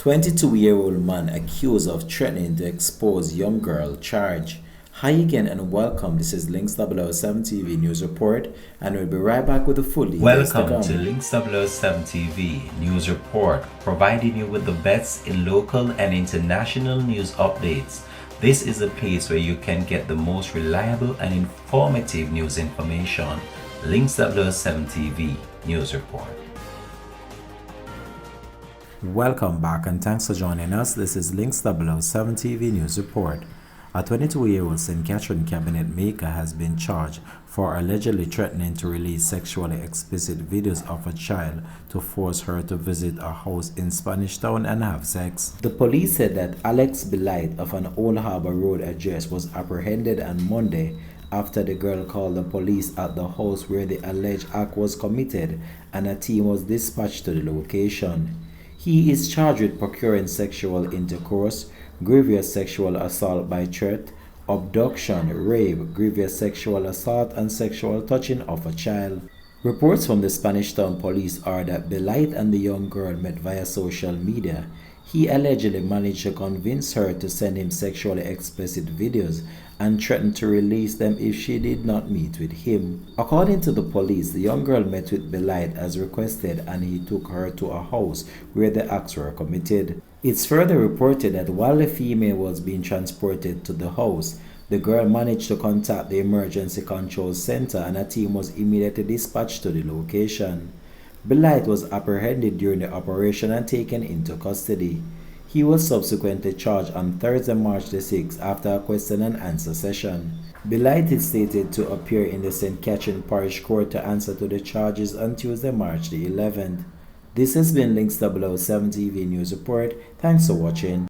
22-year-old man accused of threatening to expose young girl charge. Hi again and welcome. This is Links 007 TV News Report, and we'll be right back with the full details. Welcome to Links 007 TV News Report, providing you with the best in local and international news updates. This is a place where you can get the most reliable and informative news information. Links 007 TV News Report. Welcome back and thanks for joining us. This is Links 007 TV News Report. A 22-year-old St. Catherine cabinet maker has been charged for allegedly threatening to release sexually explicit videos of a child to force her to visit a house in Spanish Town and have sex. The police said that Alex Belight of an Old Harbor Road address was apprehended on Monday after the girl called the police at the house where the alleged act was committed, and a team was dispatched to the location. He is charged with procuring sexual intercourse, grievous sexual assault by threat, abduction, rape, grievous sexual assault, and sexual touching of a child. Reports from the Spanish Town police are that Belight and the young girl met via social media. He allegedly managed to convince her to send him sexually explicit videos and threatened to release them if she did not meet with him. According to the police, the young girl met with Belight as requested, and he took her to a house where the acts were committed. It's further reported that while the female was being transported to the house, the girl managed to contact the emergency control center and a team was immediately dispatched to the location. Belight was apprehended during the operation and taken into custody. He was subsequently charged on Thursday, March the 6th after a question and answer session. Belight is slated to appear in the St. Catherine Parish Court to answer to the charges on Tuesday, March the 11th. This has been Links 007 TV News Report. Thanks for watching.